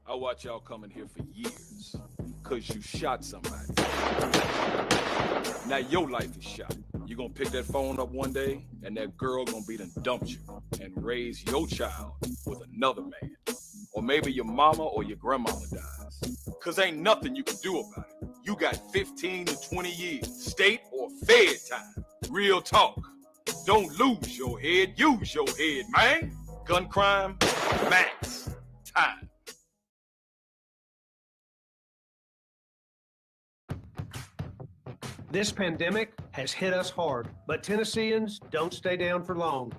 I watch y'all coming here for years, cause you shot somebody. Now your life is shot. You gonna pick that phone up one day, and that girl gonna be done dumped you and raise your child with another man. Or maybe your mama or your grandmama dies. Cause ain't nothing you can do about it. You got 15 to 20 years, state or fed time. Real talk. Don't lose your head, use your head, man. Gun crime, max time. This pandemic has hit us hard, but Tennesseans don't stay down for long.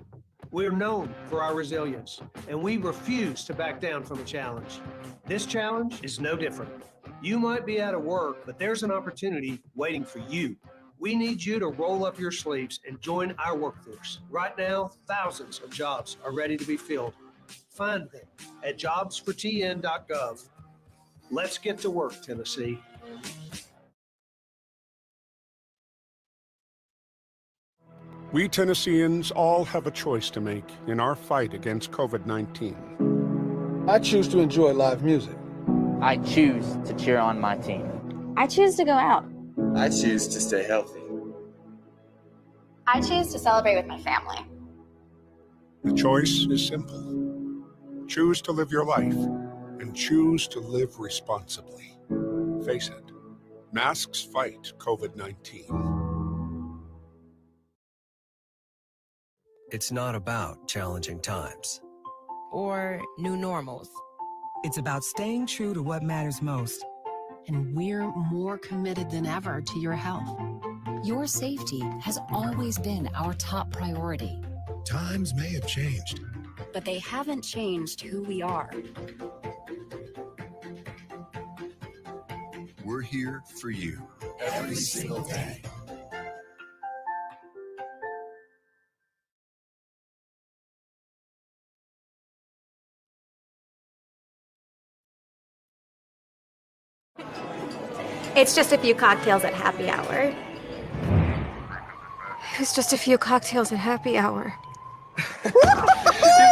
We're known for our resilience, and we refuse to back down from a challenge. This challenge is no different. You might be out of work, but there's an opportunity waiting for you. We need you to roll up your sleeves and join our workforce. Right now, thousands of jobs are ready to be filled. Find them at jobsfortn.gov. Let's get to work, Tennessee. We Tennesseans all have a choice to make in our fight against COVID-19. I choose to enjoy live music. I choose to cheer on my team. I choose to go out. I choose to stay healthy. I choose to celebrate with my family. The choice is simple. Choose to live your life and choose to live responsibly. Face it, masks fight COVID-19. It's not about challenging times or new normals. It's about staying true to what matters most. And we're more committed than ever to your health. Your safety has always been our top priority. Times may have changed, but they haven't changed who we are. We're here for you every single day. It's just a few cocktails at happy hour. It's just a few cocktails at happy hour. You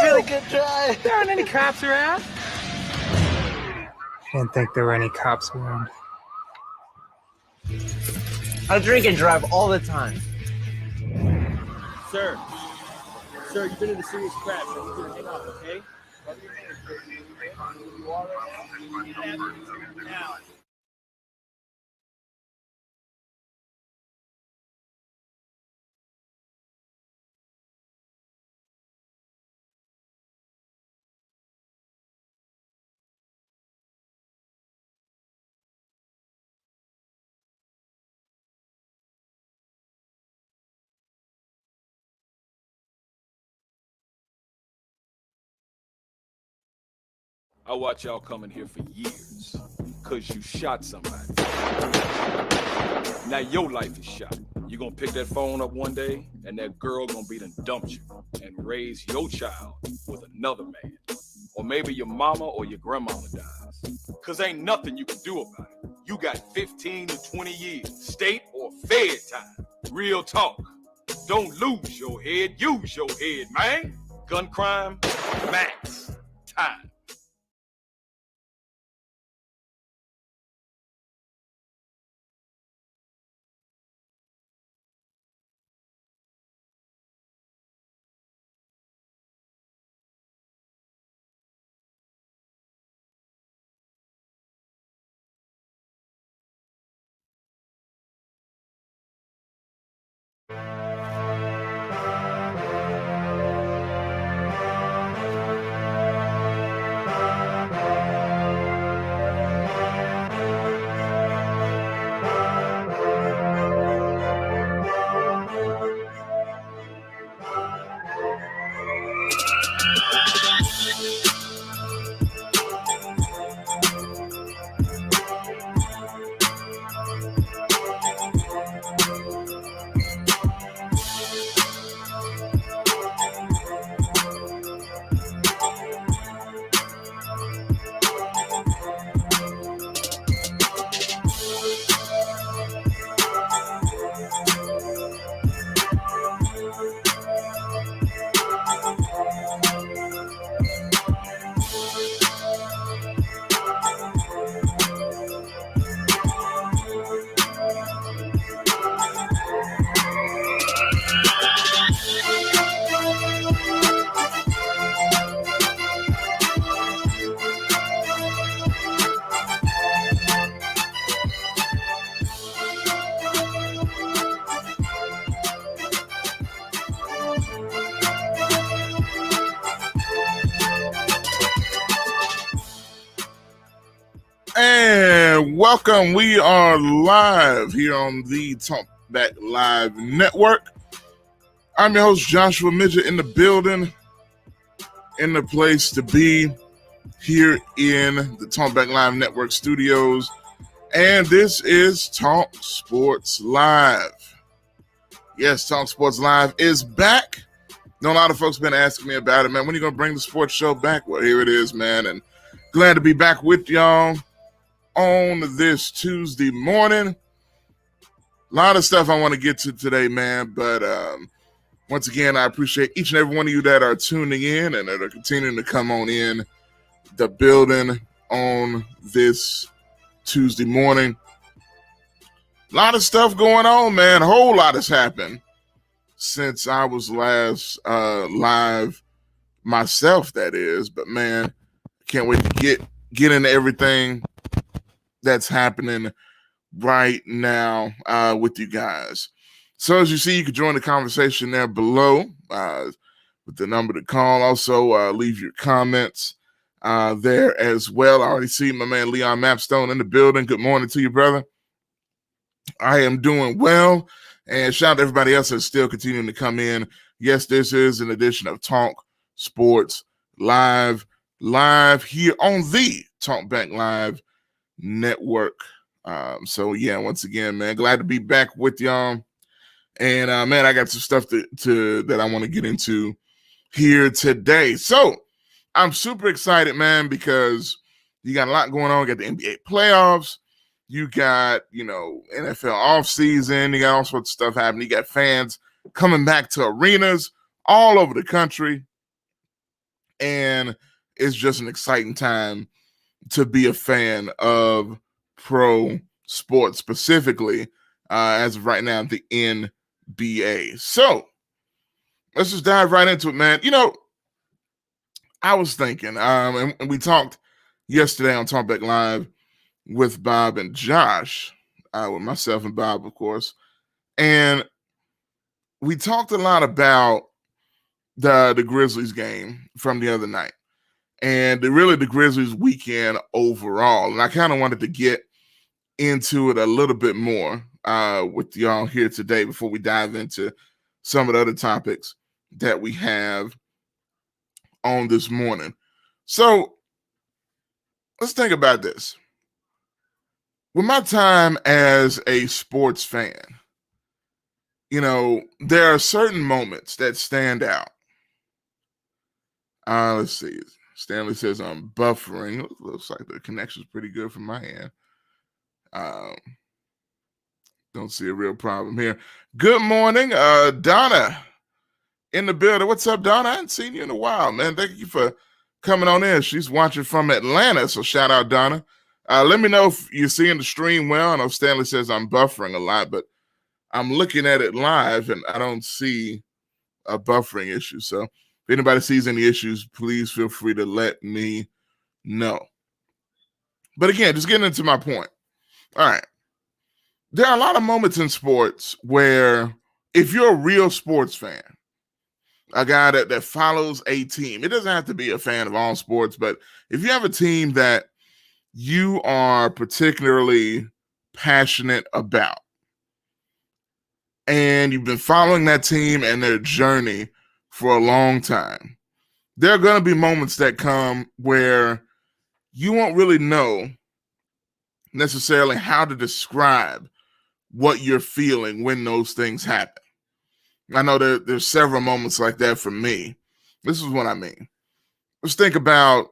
really good try. There aren't any cops around. Didn't think there were any cops around. I drink and drive all the time. Sir, you've been in a serious crash. I need you to hang up, okay? You are right now. I watch y'all coming here for years, cause you shot somebody. Now your life is shot. You gonna pick that phone up one day, and that girl gonna be done dumped you and raise your child with another man. Or maybe your mama or your grandmama dies. Cause ain't nothing you can do about it. You got 15 to 20 years, state or fed time. Real talk. Don't lose your head, use your head, man. Gun crime, max time. welcome. We are live here on the Talkback Live Network. I'm your host, Joshua Midgett, in the building, in the place to be here in the Talkback Live Network studios. And this is Talk Sports Live. Yes, Talk Sports Live is back. Know a lot of folks been asking me about it, man. When are you going to bring the sports show back? Well, here it is, man. And glad to be back with y'all on this Tuesday morning. A lot of stuff I want to get to today, man. But once again, I appreciate each and every one of you that are tuning in and that are continuing to come on in the building on this Tuesday morning. A lot of stuff going on, man. A whole lot has happened since I was last live myself, that is. But, man, can't wait to get into everything that's happening right now with you guys. So, as you see, you can join the conversation there below with the number to call. Also, leave your comments there as well. I already see my man Leon Mapstone in the building. Good morning to you, brother. I am doing well. And shout out to everybody else that's still continuing to come in. Yes, this is an edition of Talk Sports Live here on the Talkback Live Network. So, yeah, once again, man, glad to be back with y'all. And, man, I got some stuff that I want to get into here today. So, I'm super excited, man, because you got a lot going on. You got the NBA playoffs. You got, NFL offseason. You got all sorts of stuff happening. You got fans coming back to arenas all over the country. And it's just an exciting time to be a fan of pro sports, specifically, as of right now, the NBA. So, let's just dive right into it, man. I was thinking, and we talked yesterday on Talkback Live with Bob and Josh, with myself and Bob, of course. And we talked a lot about the Grizzlies game from the other night and the Grizzlies weekend overall. And I kind of wanted to get into it a little bit more with y'all here today before we dive into some of the other topics that we have on this morning. So let's think about this. With my time as a sports fan, there are certain moments that stand out. Let's see. Stanley says I'm buffering. Looks like the connection's pretty good from my end. Don't see a real problem here. Good morning, Donna in the building. What's up, Donna? I haven't seen you in a while, man. Thank you for coming on in. She's watching from Atlanta, so shout out, Donna. Let me know if you're seeing the stream well. I know Stanley says I'm buffering a lot, but I'm looking at it live, and I don't see a buffering issue. So if anybody sees any issues, please feel free to let me know. But again, just getting into my point. All right. There are a lot of moments in sports where if you're a real sports fan, a guy that follows a team, it doesn't have to be a fan of all sports, but if you have a team that you are particularly passionate about, and you've been following that team and their journey for a long time, there are going to be moments that come where you won't really know necessarily how to describe what you're feeling when those things happen. I know there's several moments like that for me. This is what I mean. Let's think about,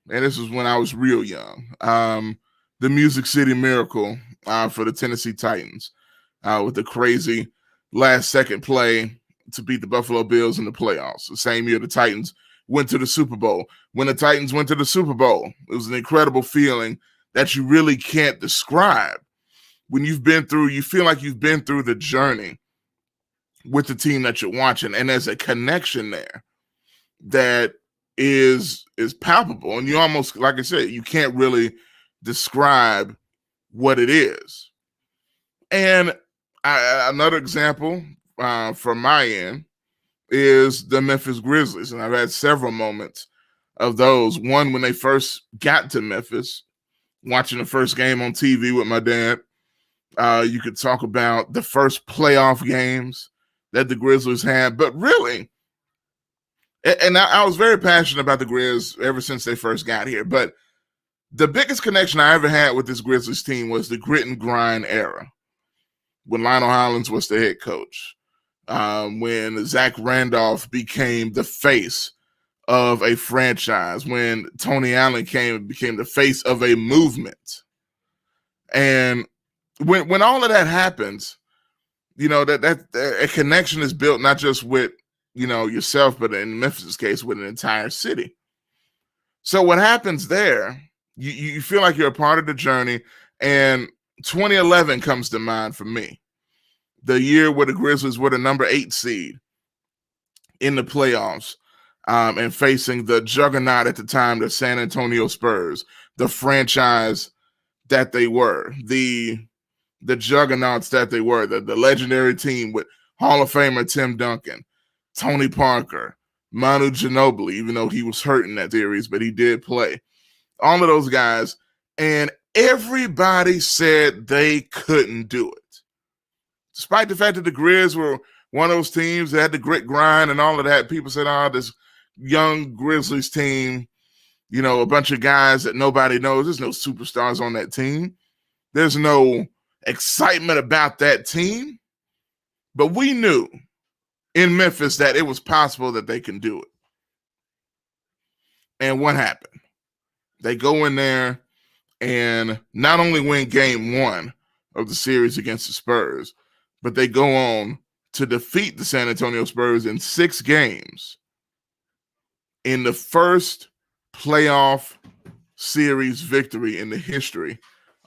and this is when I was real young, the Music City Miracle for the Tennessee Titans with the crazy last-second play to beat the Buffalo Bills in the playoffs. The same year the Titans went to the Super Bowl. When the Titans went to the Super Bowl, it was an incredible feeling that you really can't describe. When you feel like you've been through the journey with the team that you're watching, and there's a connection there that is palpable, and you almost, like I said, you can't really describe what it is. And another example from my end is the Memphis Grizzlies, and I've had several moments of those. One, when they first got to Memphis watching the first game on TV with my dad. You could talk about the first playoff games that the Grizzlies had, but really, and I was very passionate about the Grizz ever since they first got here, but the biggest connection I ever had with this Grizzlies team was the grit and grind era when Lionel Hollins was the head coach, when Zach Randolph became the face of a franchise, when Tony Allen became the face of a movement. And when all of that happens, that a connection is built not just with, yourself, but in Memphis' case, with an entire city. So what happens there, you feel like you're a part of the journey, and 2011 comes to mind for me. The year where the Grizzlies were the number 8 seed in the playoffs, and facing the juggernaut at the time, the San Antonio Spurs, the franchise that they were, the juggernauts that they were, the legendary team with Hall of Famer Tim Duncan, Tony Parker, Manu Ginobili, even though he was hurt in that series, but he did play. All of those guys, and everybody said they couldn't do it. Despite the fact that the Grizz were one of those teams that had the grit, grind, and all of that, people said, this young Grizzlies team, a bunch of guys that nobody knows. There's no superstars on that team. There's no excitement about that team. But we knew in Memphis that it was possible that they can do it. And what happened? They go in there and not only win game 1 of the series against the Spurs, but they go on to defeat the San Antonio Spurs in 6 games in the first playoff series victory in the history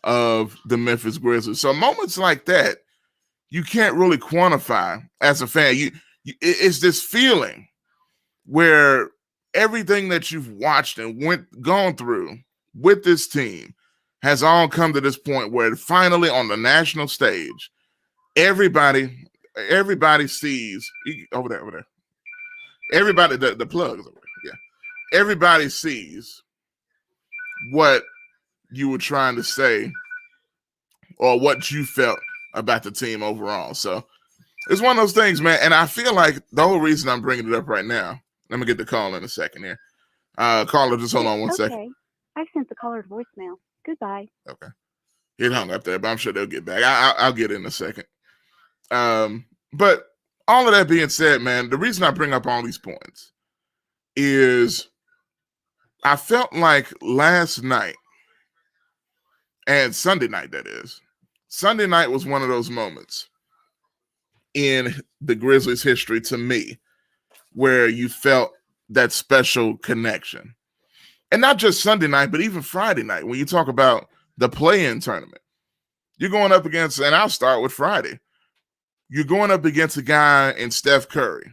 of the Memphis Grizzlies. So moments like that, you can't really quantify as a fan. It's this feeling where everything that you've watched and gone through with this team has all come to this point where finally on the national stage, everybody sees over there. Everybody, the plug is over there. Yeah. Everybody sees what you were trying to say or what you felt about the team overall. So it's one of those things, man. And I feel like the whole reason I'm bringing it up right now, let me get the call in a second here. Caller, just hold on one second. Okay. I've sent the caller's voicemail. Goodbye. Okay. He hung up there, but I'm sure they'll get back. I'll get in a second. But all of that being said, man, the reason I bring up all these points is I felt like last night, and Sunday night, that is, Sunday night was one of those moments in the Grizzlies' history to me where you felt that special connection. And not just Sunday night, but even Friday night, when you talk about the play-in tournament. You're going up against, and I'll start with Friday. You're going up against a guy in Steph Curry,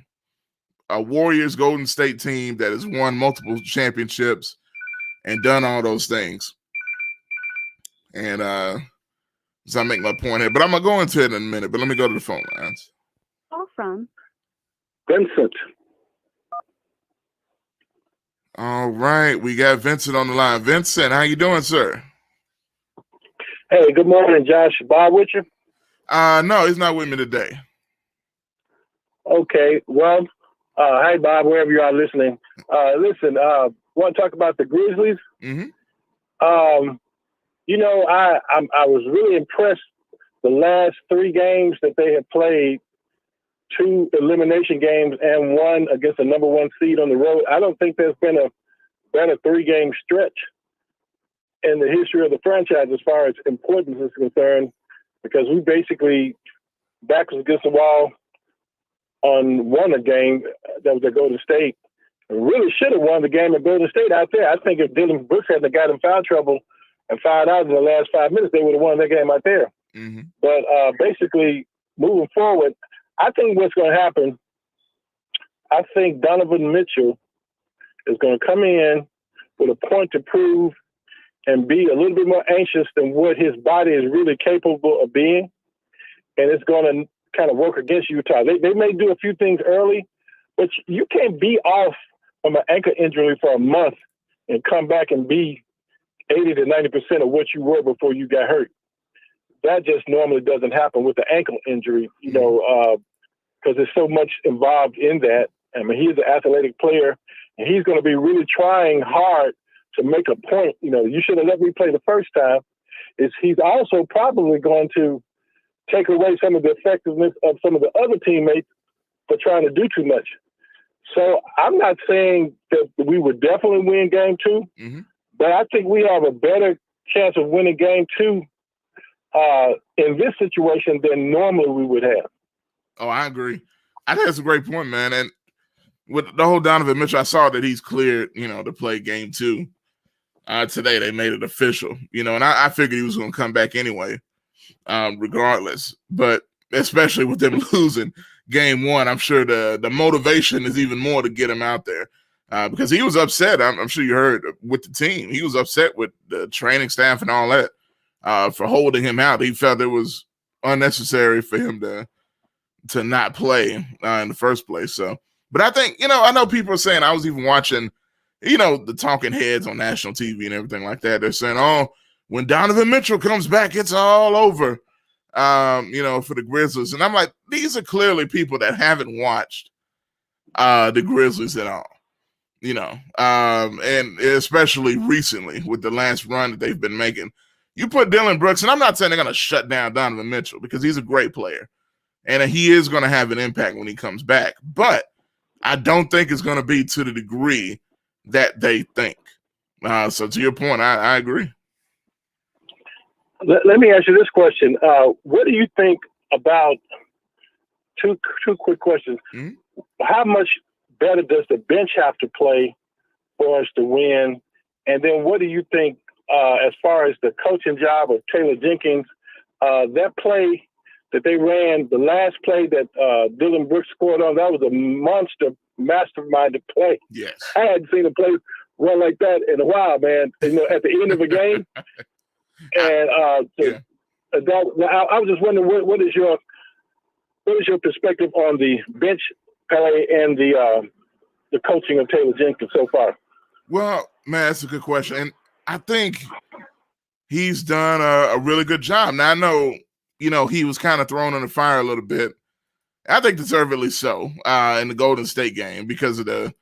a Warriors Golden State team that has won multiple championships and done all those things. And so I make my point here, but I'm going to go into it in a minute, but let me go to the phone lines. Call from Vincent. All right, we got Vincent on the line. Vincent, how you doing, sir? Hey, good morning, Josh. Bob with you? No, he's not with me today. Okay, well, hey, Bob, wherever you are listening. Listen, want to talk about the Grizzlies? Mm-hmm. I was really impressed the last 3 games that they have played, 2 elimination games and 1 against the number 1 seed on the road. I don't think there's been a better 3-game stretch in the history of the franchise as far as importance is concerned, because we basically backwards against the wall won a game that was at Golden State. And really should have won the game at Golden State out there. I think if Dylan Brooks hadn't got in foul trouble and fouled out in the last 5 minutes, they would have won that game out there. Mm-hmm. But basically, moving forward, I think what's going to happen, I think Donovan Mitchell is going to come in with a point to prove and be a little bit more anxious than what his body is really capable of being. And it's going to kind of work against Utah. They may do a few things early, but you can't be off from an ankle injury for a month and come back and be 80 to 90% of what you were before you got hurt. That just normally doesn't happen with the ankle injury, you know, because there's so much involved in that. I mean, he's an athletic player, and he's going to be really trying hard to make a point. You know, you should have let me play the first time. He's also probably going to take away some of the effectiveness of some of the other teammates for trying to do too much. So I'm not saying that we would definitely win game 2, but I think we have a better chance of winning game 2 in this situation than normally we would have. Oh, I agree. I think that's a great point, man. And with the whole Donovan Mitchell, I saw that he's cleared, you know, to play game 2. Today they made it official, you know, and I figured he was going to come back anyway, regardless. But especially with them losing game 1, I'm sure the motivation is even more to get him out there because he was upset. I'm sure you heard with the team. He was upset with the training staff and all that for holding him out. He felt it was unnecessary for him to not play in the first place. So, but I think, you know, I know people are saying, I was even watching, you know, the talking heads on national TV and everything like that. They're saying, oh, when Donovan Mitchell comes back, it's all over, you know, for the Grizzlies. And I'm like, these are clearly people that haven't watched the Grizzlies at all, you know, and especially recently with the last run that they've been making. You put Dillon Brooks, and I'm not saying they're going to shut down Donovan Mitchell because he's a great player, and he is going to have an impact when he comes back. But I don't think it's going to be to the degree that they think. So to your point, I agree. Let me ask you this question. What do you think about two quick questions? How much better does the bench have to play for us to win? And then what do you think as far as the coaching job of Taylor Jenkins, that play that they ran, the last play that Dillon Brooks scored on, that was a monster masterminded play. Yes. I hadn't seen a play run like that in a while, man. You know, at the end of a game. And I was just wondering, what is your perspective on the bench play and the coaching of Taylor Jenkins so far? Well, man, that's a good question. And I think he's done a really good job. Now, I know, you know, he was kind of thrown in the fire a little bit. I think deservedly so in the Golden State game because of the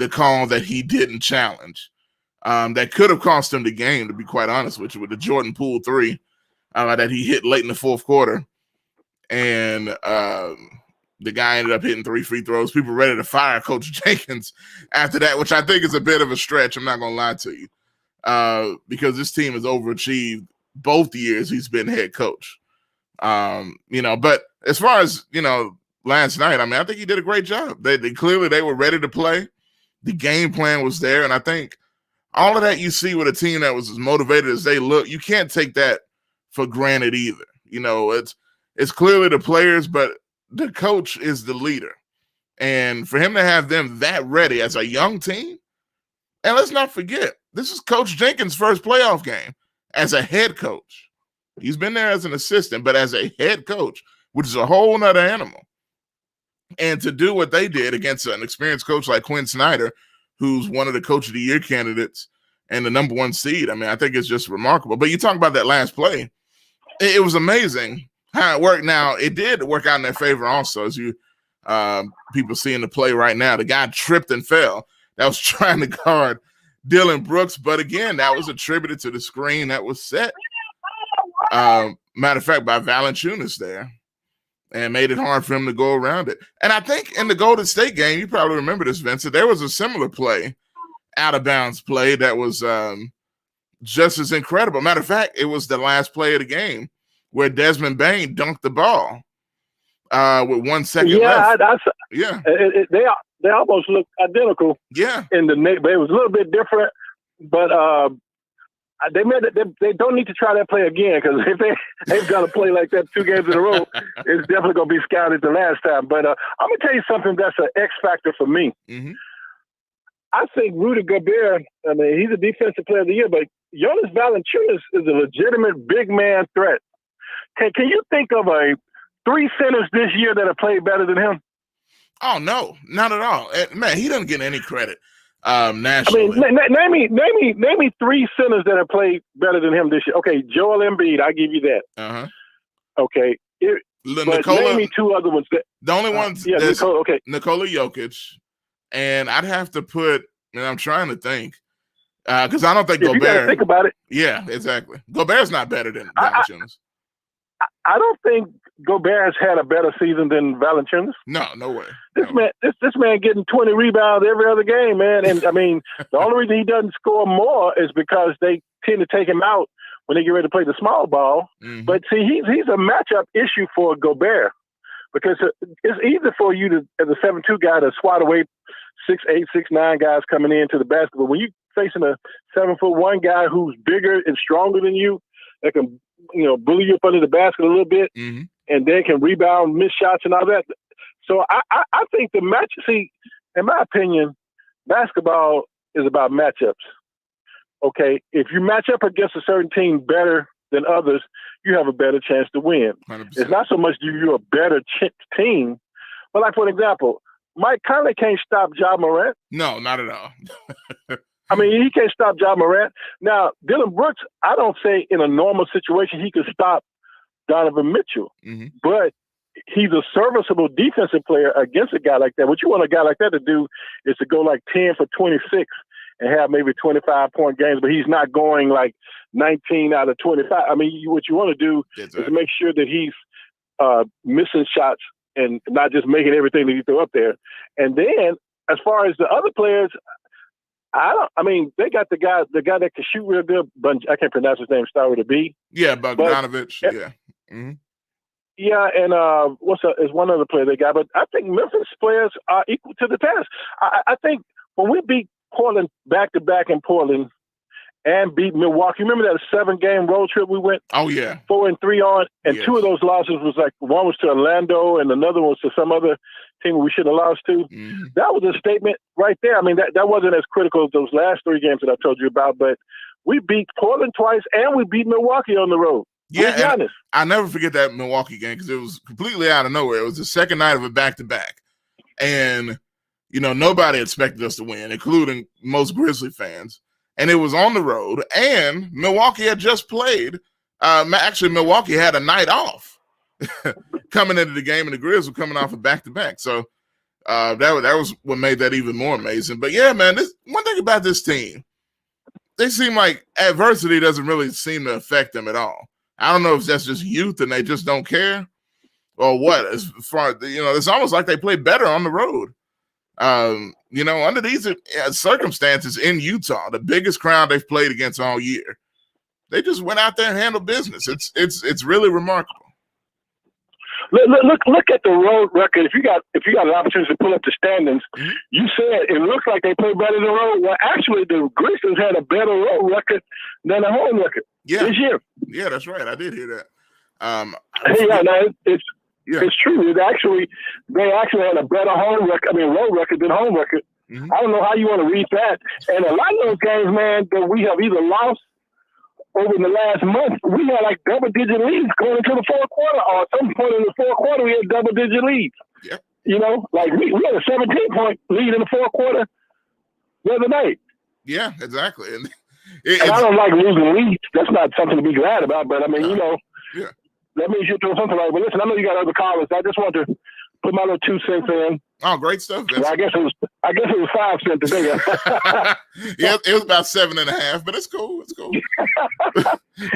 call that he didn't challenge. That could have cost him the game, to be quite honest with you, with the Jordan Poole 3 that he hit late in the fourth quarter. And the guy ended up hitting 3 free throws. People ready to fire Coach Jenkins after that, which I think is a bit of a stretch. I'm not going to lie to you because this team has overachieved both years he's been head coach. You know, but as far as, you know, last night, I mean, I think he did a great job. They clearly were ready to play. The game plan was there, and I think all of that you see with a team that was as motivated as they look, you can't take that for granted either. You know, it's clearly the players, but the coach is the leader. And for him to have them that ready as a young team, and let's not forget, this is Coach Jenkins' first playoff game as a head coach. He's been there as an assistant, but as a head coach, which is a whole nother animal. And to do what they did against an experienced coach like Quinn Snyder, who's one of the Coach of the Year candidates and the number 1 seed, I mean, I think it's just remarkable. But you talk about that last play, it was amazing how it worked. Now, it did work out in their favor also, as you people see in the play right now. The guy tripped and fell. That was trying to guard Dillon Brooks, but again, that was attributed to the screen that was set. Matter of fact, by Valanciunas there, and made it hard for him to go around it. And I think in the Golden State game, you probably remember this, Vincent, there was a similar play, out of bounds play that was just as incredible. Matter of fact, it was the last play of the game where Desmond Bane dunked the ball with 1 second left. They almost look identical. Yeah, in the net, but it was a little bit different. But they don't need to try that play again, because if they've got to play like that 2 games in a row, it's definitely going to be scouted the last time. But I'm going to tell you something that's an X factor for me. Mm-hmm. I think Rudy Gobert, I mean, he's a defensive player of the year, but Jonas Valanciunas is a legitimate big man threat. Can you think of 3 centers this year that have played better than him? Oh, no, not at all. Man, he doesn't get any credit. nationally. I mean, name me 3 centers that have played better than him this year. Okay, Joel Embiid, I give you that. Uh-huh. Okay. But name me 2 other ones. The only ones, Nikola Jokic, and I'd have to put, and I'm trying to think, because I don't think Gobert. You got to think about it. Yeah, exactly. Gobert's not better than Valanciunas. I don't think Gobert has had a better season than Valanciunas. No way. This man getting 20 rebounds every other game, man. And I mean, the only reason he doesn't score more is because they tend to take him out when they get ready to play the small ball. Mm-hmm. But see, he's a matchup issue for Gobert because it's easy for you to, as a 7'2" guy, to swat away 6'8", 6'9" guys coming into the basketball. When you're facing a 7'1" guy who's bigger and stronger than you, that can, bully you up under the basket a little bit, mm-hmm. and then can rebound, miss shots, and all that. So I think the match. See, in my opinion, basketball is about matchups. Okay, if you match up against a certain team better than others, you have a better chance to win. 100%. It's not so much you're a better team, but like for example, Mike Conley can't stop Ja Morant. No, not at all. I mean, he can't stop Ja Morant. Now, Dylan Brooks, I don't say in a normal situation he could stop Donovan Mitchell, mm-hmm. but he's a serviceable defensive player against a guy like that. What you want a guy like that to do is to go like 10 for 26 and have maybe 25-point games, but he's not going like 19 out of 25. I mean, what you want to do is to make sure that he's missing shots and not just making everything that you throw up there. And then as far as the other players, they got the guy that can shoot real good, but I can't pronounce his name, start with a B. Yeah, Bogdanovich. Yeah. Mm-hmm. Yeah, and is one other player they got, but I think Memphis players are equal to the task. I think when we beat Portland back-to-back in Portland and beat Milwaukee, remember that 7-game road trip we went? Oh, yeah. 4-3 on, and 2 of those losses was like, one was to Orlando and another was to some other team we should have lost to. Mm-hmm. That was a statement right there. I mean, that wasn't as critical as those last 3 games that I told you about, but we beat Portland twice and we beat Milwaukee on the road. Yeah, and I never forget that Milwaukee game because it was completely out of nowhere. It was the second night of a back-to-back. And, nobody expected us to win, including most Grizzly fans. And it was on the road, and Milwaukee had just played. Actually, Milwaukee had a night off coming into the game, and the Grizzlies were coming off a back-to-back. So that was what made that even more amazing. But, yeah, man, one thing about this team, they seem like adversity doesn't really seem to affect them at all. I don't know if that's just youth and they just don't care or what. As far it's almost like they play better on the road. Under these circumstances in Utah, the biggest crowd they've played against all year, they just went out there and handled business. It's really remarkable. Look at the road record. If you got an opportunity to pull up the standings, mm-hmm. You said it looks like they play better than the road. Well, actually, the Grizzlies had a better road record than a home record this year. Yeah, that's right. I did hear that. It's true. They actually had a better road record than home record. Mm-hmm. I don't know how you want to read that. And a lot of those games, man, that we have either lost over the last month, we had like double-digit leads going into the fourth quarter, or at some point in the fourth quarter, we had double-digit leads. Yep. Like we had a 17-point lead in the fourth quarter the other night. Yeah, exactly. And I don't like losing leads. That's not something to be glad about, but I mean, yeah. That means you're doing something right. But listen, I know you got other callers. I just want to put my little 2 cents in. Oh, great stuff. Well, I guess it was 5 cents today. Yeah, it was about 7.5, but it's cool. It's cool.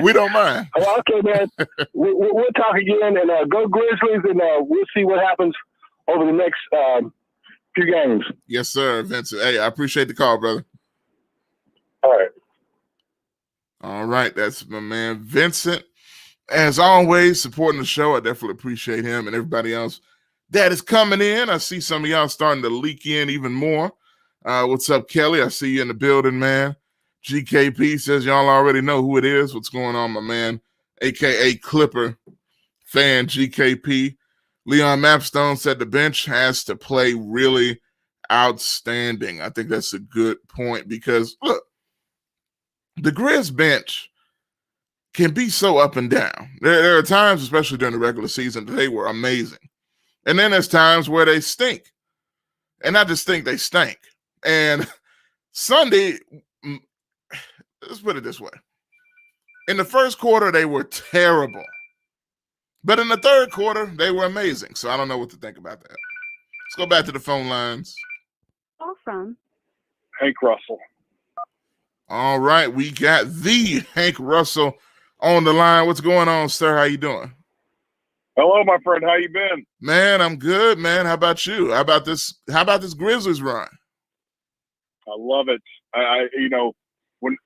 We don't mind. Well, okay, man. We'll talk again, and go Grizzlies, and we'll see what happens over the next few games. Yes, sir, Vincent. Hey, I appreciate the call, brother. All right. That's my man, Vincent. As always, supporting the show. I definitely appreciate him and everybody else that is coming in. I see some of y'all starting to leak in even more. What's up, Kelly? I see you in the building, man. GKP says y'all already know who it is. What's going on, my man? AKA Clipper fan GKP. Leon Mapstone said the bench has to play really outstanding. I think that's a good point because, look, the Grizz bench can be so up and down. There are times, especially during the regular season, that they were amazing. And then there's times where they stink. And I just think they stink. And Sunday, let's put it this way. In the first quarter, they were terrible. But in the third quarter, they were amazing. So I don't know what to think about that. Let's go back to the phone lines. Call from Hank Russell. All right, we got the Hank Russell on the line. What's going on, sir? How you doing? Hello, my friend. How you been? Man, I'm good, man. How about you? How about this Grizzlies run? I love it. I when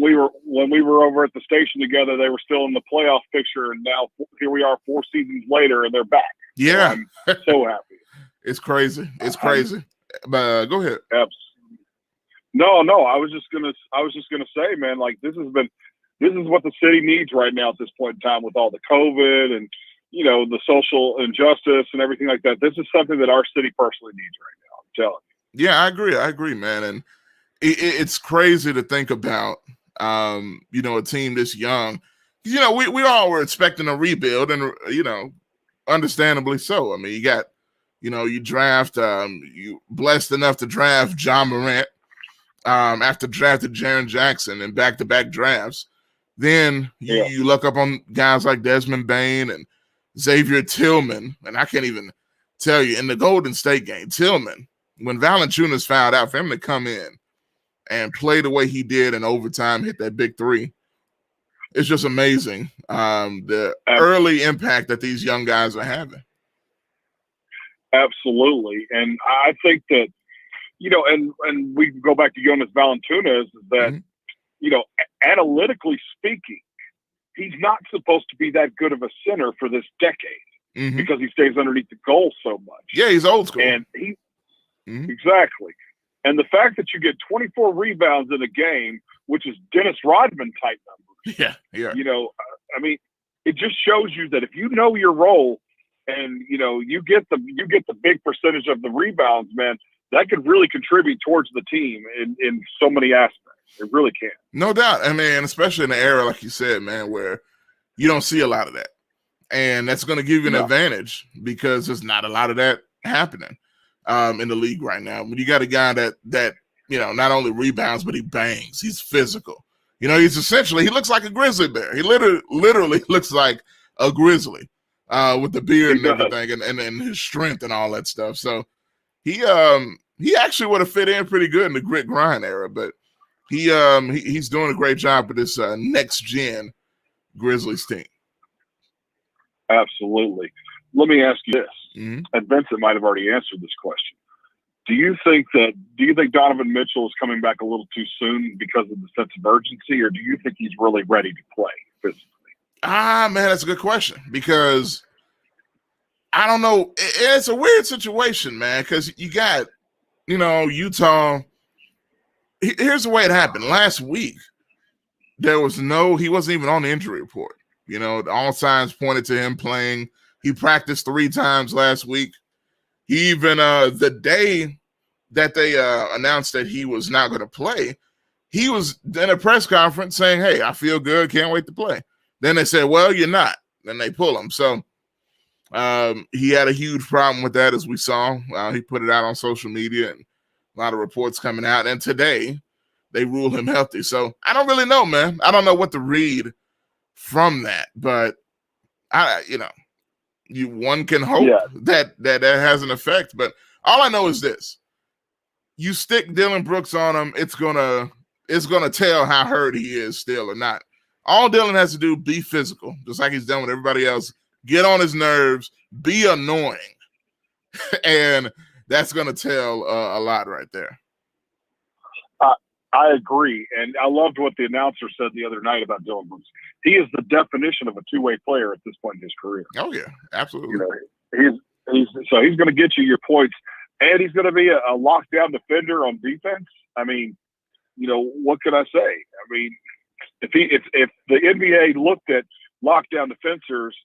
we were over at the station together, they were still in the playoff picture, and now here we are 4 seasons later, and they're back. Yeah, so I'm so happy. It's crazy. It's crazy. But go ahead. Absolutely. No. I was just gonna say, man, like this is what the city needs right now at this point in time with all the COVID and the social injustice and everything like that. This is something that our city personally needs right now. I'm telling you. Yeah, I agree, man. And it's crazy to think about, a team this young. We all were expecting a rebuild, and understandably so. I mean, you got, you draft, you blessed enough to draft John Morant, after drafted Jaren Jackson in back-to-back drafts. Then you look up on guys like Desmond Bain and Xavier Tillman, and I can't even tell you, in the Golden State game, Tillman, when Valanciunas found out, for him to come in and play the way he did in overtime, hit that big three, it's just amazing, the early impact that these young guys are having. Absolutely. And I think that, and we go back to Jonas Valanciunas, is that, analytically speaking, he's not supposed to be that good of a center for this decade because he stays underneath the goal so much. Yeah, he's old school. And exactly. And the fact that you get 24 rebounds in a game, which is Dennis Rodman type numbers. Yeah. I mean, it just shows you that if you know your role and you get the big percentage of the rebounds, man, that could really contribute towards the team in so many aspects. It really can. No doubt. I mean, especially in the era, like you said, man, where you don't see a lot of that. And that's going to give you an advantage because there's not a lot of that happening in the league right now. When you got a guy that not only rebounds, but he bangs. He's physical. He looks like a grizzly bear. He literally looks like a grizzly with the beard and everything and his strength and all that stuff. So he actually would have fit in pretty good in the grit grind era, but he's doing a great job with this next gen Grizzlies team. Absolutely. Let me ask you this, and Vincent might have already answered this question. Do you think Donovan Mitchell is coming back a little too soon because of the sense of urgency, or do you think he's really ready to play physically? Man, that's a good question because I don't know. It's a weird situation, man, because you got, Utah. Here's the way it happened. Last week, he wasn't even on the injury report. All signs pointed to him playing. He practiced 3 times last week. He even, the day that they announced that he was not going to play, he was in a press conference saying, "Hey, I feel good. Can't wait to play." Then they said, "Well, you're not." Then they pull him. So he had a huge problem with that, as we saw. He put it out on social media and a lot of reports coming out. And today they rule him healthy. So I don't really know, man. I don't know what to read from that, but one can hope that has an effect. But all I know is this: you stick Dylan Brooks on him, it's gonna tell how hurt he is still or not. All Dylan has to do, be physical, just like he's done with everybody else. Get on his nerves, be annoying, and that's gonna tell a lot right there. I agree, and I loved what the announcer said the other night about Dylan Brooks. He is the definition of a two-way player at this point in his career. Oh yeah, absolutely. He's going to get you your points, and he's going to be a lockdown defender on defense. I mean, what can I say? I mean, if the NBA looked at lockdown defenders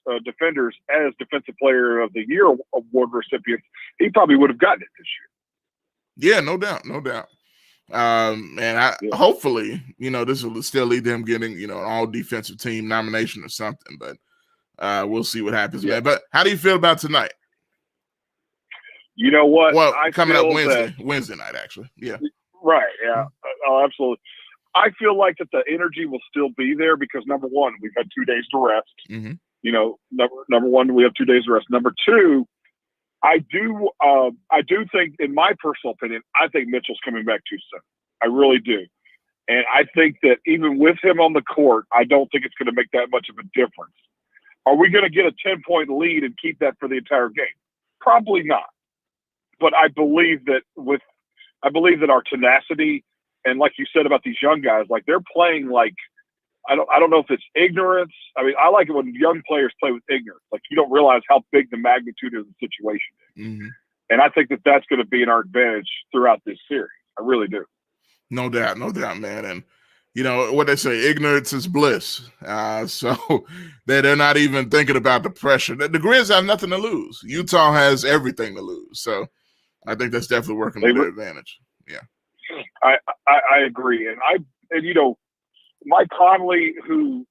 as Defensive Player of the Year award recipients, he probably would have gotten it this year. Yeah, no doubt. Hopefully, this will still lead to him getting, an all defensive team nomination or something, but we'll see what happens, man. But how do you feel about tonight? You know what? Well, coming up Wednesday night, actually. Yeah. Right. Yeah. Oh, absolutely. I feel like that the energy will still be there because number one, we've had 2 days to rest. Mm-hmm. You know, number one, we have 2 days to rest. Number two, I do think, in my personal opinion, I think Mitchell's coming back too soon. I really do. And I think that even with him on the court, I don't think it's going to make that much of a difference. Are we going to get a 10-point lead and keep that for the entire game? Probably not. But I believe that our tenacity, and like you said about these young guys, like they're playing like, I don't know if it's ignorance. I mean, I like it when young players play with ignorance. Like you don't realize how big the magnitude of the situation is. Mm-hmm. And I think that that's going to be in our advantage throughout this series. I really do. No doubt, man. And you know what they say, ignorance is bliss. So they're not even thinking about the pressure. The Grizz have nothing to lose. Utah has everything to lose. So I think that's definitely working to their advantage. Yeah. I agree. And you know, Mike Conley, who,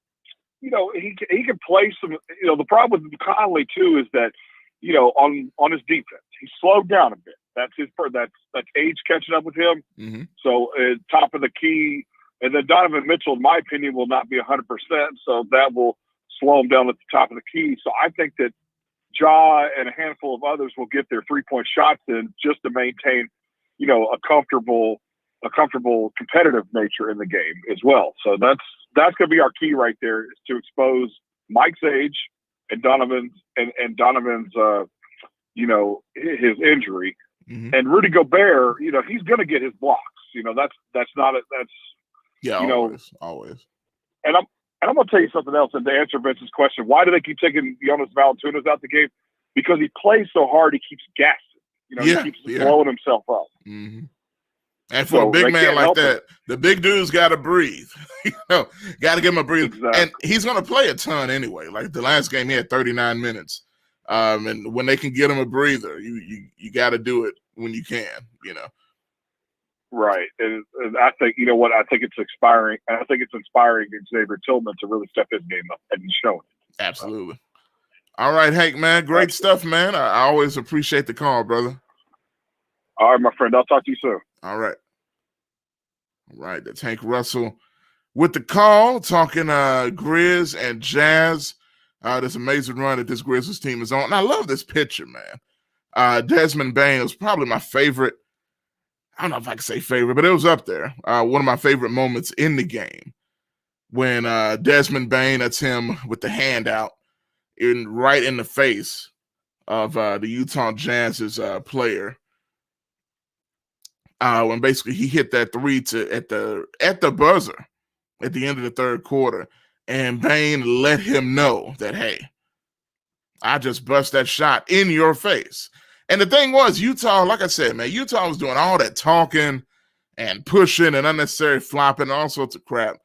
you know, he can play some, you know, the problem with Conley too is that, you know, on his defense, he slowed down a bit. That's age catching up with him. Mm-hmm. So top of the key, and then Donovan Mitchell, in my opinion, will not be 100%. So that will slow him down at the top of the key. So I think that Ja and a handful of others will get their 3-point shots in just to maintain, you know, a comfortable competitive nature in the game as well. So that's going to be our key right there, is to expose Mike's age and Donovan's you know, his injury. Mm-hmm. And Rudy Gobert, you know, he's going to get his blocks. You know, that's always. And I'm going to tell you something else. And to answer Vince's question, why do they keep taking Jonas Valanciunas out the game? Because he plays so hard, he keeps gassing. You know, he keeps blowing himself up. Mm-hmm. And for a big man like that, the big dude's got to breathe. You know, got to give him a breathe. Exactly. And he's going to play a ton anyway. Like the last game, he had 39 minutes. And when they can get him a breather, you got to do it when you can, you know. Right. And I think, you know what, I think it's inspiring Xavier Tillman to really step his game up, and he's showing it. Absolutely. All right, Hank, man. Great stuff, man. I always appreciate the call, brother. All right, my friend. I'll talk to you soon. All right. That's Hank Russell with the call, talking Grizz and Jazz. This amazing run that this Grizzlies team is on. And I love this picture, man. Desmond Bane was probably my favorite. I don't know if I can say favorite, but it was up there. One of my favorite moments in the game when Desmond Bane, that's him with the hand out, right in the face of the Utah Jazz's player. When basically he hit that three at the buzzer at the end of the third quarter, and Bane let him know that, hey, I just bust that shot in your face. And the thing was, Utah, like I said, man, Utah was doing all that talking and pushing and unnecessary flopping and all sorts of crap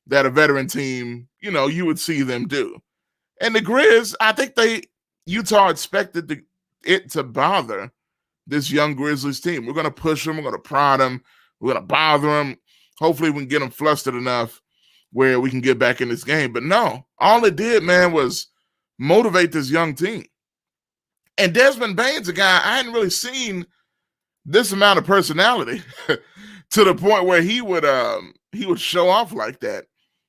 that a veteran team, you know, you would see them do. And the Grizz, I think Utah expected it to bother this young Grizzlies team. We're going to push them. We're going to prod them. We're going to bother them. Hopefully we can get them flustered enough where we can get back in this game. But no, all it did, man, was motivate this young team. And Desmond Bane's a guy I hadn't really seen this amount of personality to the point where he would show off like that.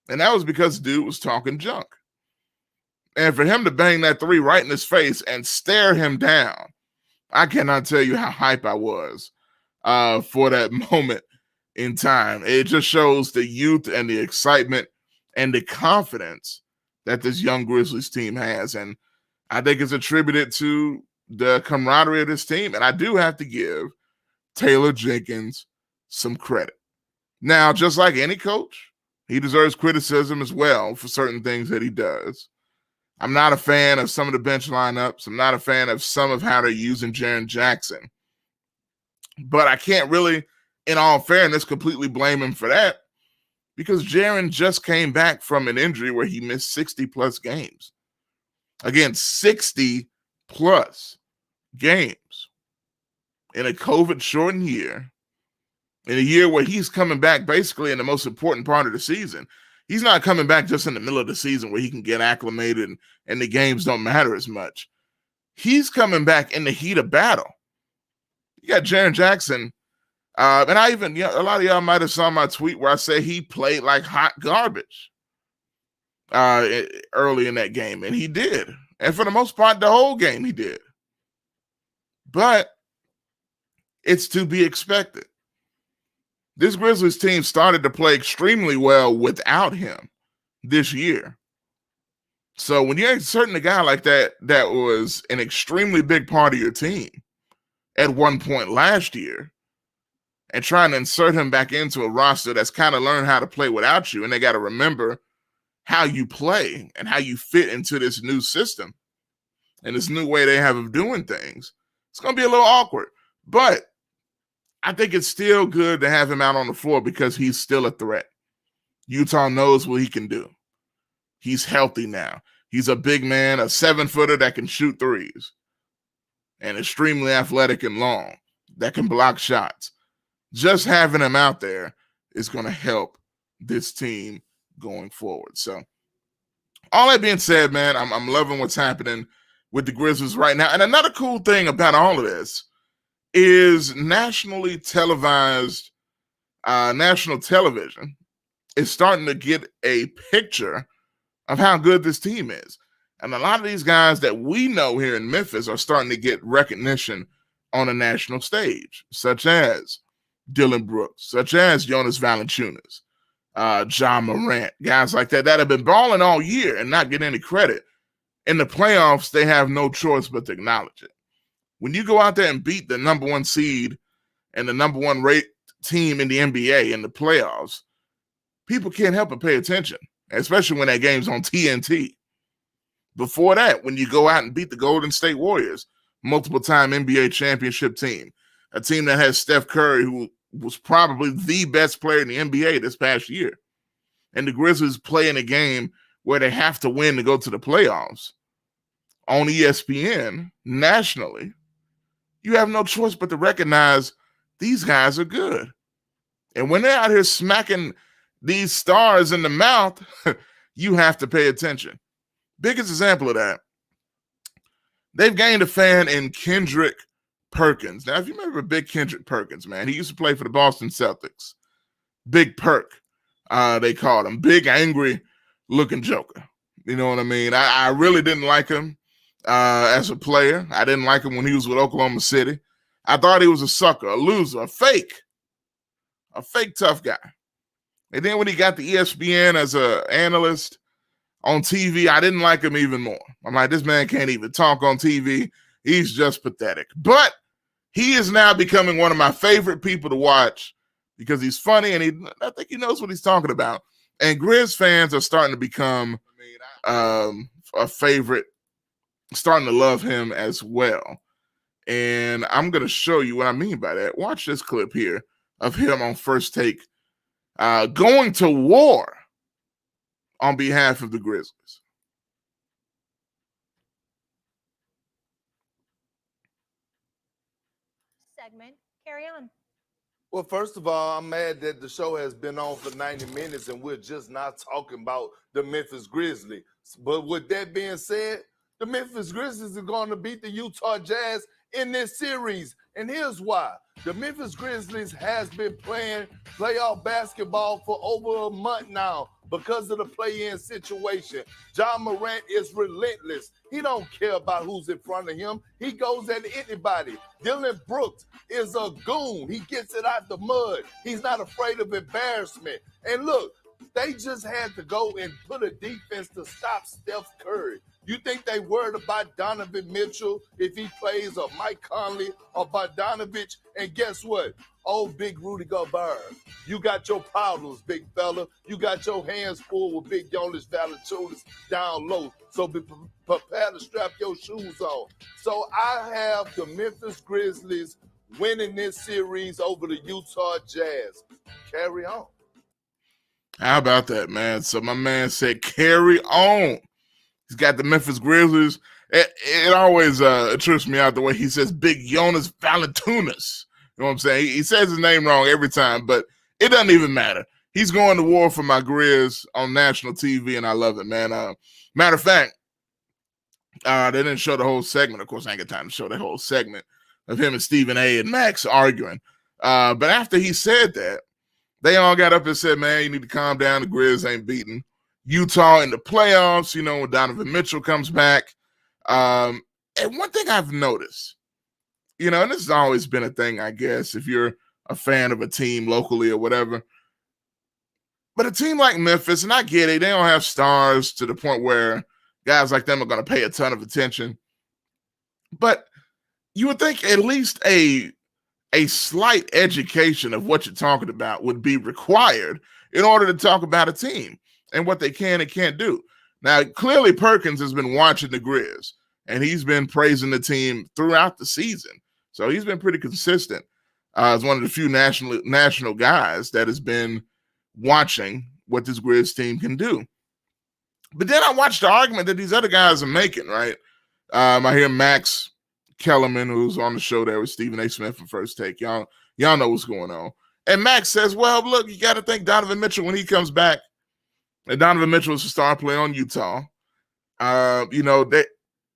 And that was because dude was talking junk. And for him to bang that three right in his face and stare him down, I cannot tell you how hype I was for that moment in time. It just shows the youth and the excitement and the confidence that this young Grizzlies team has. And I think it's attributed to the camaraderie of this team. And I do have to give Taylor Jenkins some credit. Now, just like any coach, he deserves criticism as well for certain things that he does. I'm not a fan of some of the bench lineups. I'm not a fan of some of how they're using Jaren Jackson. But I can't really, in all fairness, completely blame him for that because Jaren just came back from an injury where he missed 60-plus games. Again, 60-plus games in a COVID-shortened year, in a year where he's coming back basically in the most important part of the season. He's not coming back just in the middle of the season where he can get acclimated and the games don't matter as much. He's coming back in the heat of battle. You got Jaren Jackson And I even, a lot of y'all might have saw my tweet where I said he played like hot garbage early in that game, and he did. And for the most part, the whole game he did. But it's to be expected. This Grizzlies team started to play extremely well without him this year. So when you're inserting a guy like that, that was an extremely big part of your team at one point last year, and trying to insert him back into a roster that's kind of learned how to play without you, and they got to remember how you play and how you fit into this new system and this new way they have of doing things, it's going to be a little awkward. But I think it's still good to have him out on the floor because he's still a threat. Utah knows what he can do. He's healthy now. He's a big man, a 7-footer that can shoot threes, and extremely athletic and long that can block shots. Just having him out there is going to help this team going forward. So all that being said, man, I'm loving what's happening with the Grizzlies right now. And another cool thing about all of this is nationally televised, national television is starting to get a picture of how good this team is. And a lot of these guys that we know here in Memphis are starting to get recognition on a national stage, such as Dylan Brooks, such as Jonas Valanciunas, Ja Morant, guys like that have been balling all year and not getting any credit. In the playoffs, they have no choice but to acknowledge it. When you go out there and beat the number 1 seed and the number 1 rate team in the NBA in the playoffs, people can't help but pay attention, especially when that game's on TNT. Before that, when you go out and beat the Golden State Warriors, multiple-time NBA championship team, a team that has Steph Curry, who was probably the best player in the NBA this past year, and the Grizzlies play in a game where they have to win to go to the playoffs on ESPN nationally, you have no choice but to recognize these guys are good. And when they're out here smacking these stars in the mouth, you have to pay attention. Biggest example of that, they've gained a fan in Kendrick Perkins. Now, if you remember Big Kendrick Perkins, man, he used to play for the Boston Celtics. Big Perk, they called him. Big, angry looking joker. You know what I mean? I really didn't like him as a player. I didn't like him when he was with Oklahoma City. I thought he was a sucker, a loser, a fake tough guy. And then when he got the ESPN as an analyst on TV, I didn't like him even more. I'm like, this man can't even talk on TV. He's just pathetic. But he is now becoming one of my favorite people to watch because he's funny and I think he knows what he's talking about. And Grizz fans are starting to become a favorite, starting to love him as well. And I'm going to show you what I mean by that. Watch this clip here of him on First Take going to war on behalf of the Grizzlies. Segment, carry on. Well, first of all, I'm mad that the show has been on for 90 minutes and we're just not talking about the Memphis Grizzlies. But with that being said, the Memphis Grizzlies are going to beat the Utah Jazz in this series. And here's why. The Memphis Grizzlies has been playing playoff basketball for over a month now because of the play-in situation. Ja Morant is relentless. He don't care about who's in front of him. He goes at anybody. Dylan Brooks is a goon. He gets it out the mud. He's not afraid of embarrassment. And look, they just had to go and put a defense to stop Steph Curry. You think they worried about Donovan Mitchell if he plays, or Mike Conley, or Bogdanovich? And guess what? Oh, big Rudy Gobert. You got your problems, big fella. You got your hands full with big Jonas Valanciunas down low. So be prepared to strap your shoes on. So I have the Memphis Grizzlies winning this series over the Utah Jazz. Carry on. How about that, man? So my man said, carry on. He's got the Memphis Grizzlies. It always trips me out the way he says Big Jonas Valanciunas. You know what I'm saying? He says his name wrong every time, but it doesn't even matter. He's going to war for my Grizz on national TV, and I love it, man. Matter of fact, they didn't show the whole segment. Of course, I ain't got time to show the whole segment of him and Stephen A. and Max arguing But after he said that, they all got up and said, man, you need to calm down. The Grizz ain't beating Utah in the playoffs, when Donovan Mitchell comes back. And one thing I've noticed, and this has always been a thing, I guess, if you're a fan of a team locally or whatever. But a team like Memphis, and I get it, they don't have stars to the point where guys like them are going to pay a ton of attention. But you would think at least a slight education of what you're talking about would be required in order to talk about a team and what they can and can't do. Now, clearly Perkins has been watching the Grizz, and he's been praising the team throughout the season. So he's been pretty consistent. As one of the few national guys that has been watching what this Grizz team can do. But then I watched the argument that these other guys are making, right? I hear Max Kellerman, who's on the show there with Stephen A. Smith from First Take. Y'all know what's going on. And Max says, well, look, you got to think Donovan Mitchell when he comes back. And Donovan Mitchell is a star player on Utah. The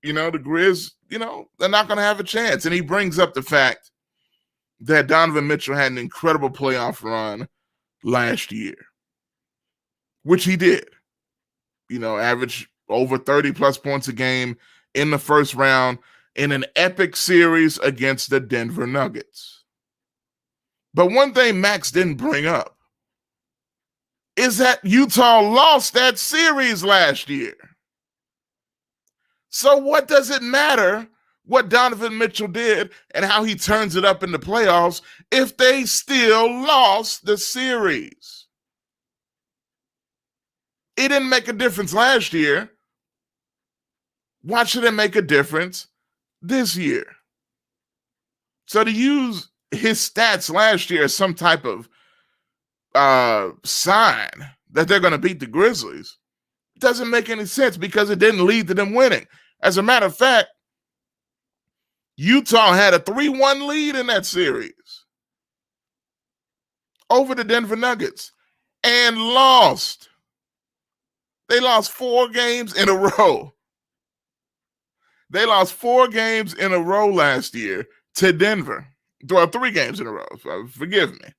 Grizz, they're not going to have a chance. And he brings up the fact that Donovan Mitchell had an incredible playoff run last year, which he did. Average over 30-plus points a game in the first round in an epic series against the Denver Nuggets. But one thing Max didn't bring up is that Utah lost that series last year. So what does it matter what Donovan Mitchell did and how he turns it up in the playoffs if they still lost the series? It didn't make a difference last year. Why should it make a difference this year? So to use his stats last year as some type of sign that they're going to beat the Grizzlies doesn't make any sense because it didn't lead to them winning. As a matter of fact, Utah had a 3-1 lead in that series over the Denver Nuggets and lost. They lost 4 games in a row. They lost 4 games in a row last year to Denver. Well, 3 games in a row. Forgive me.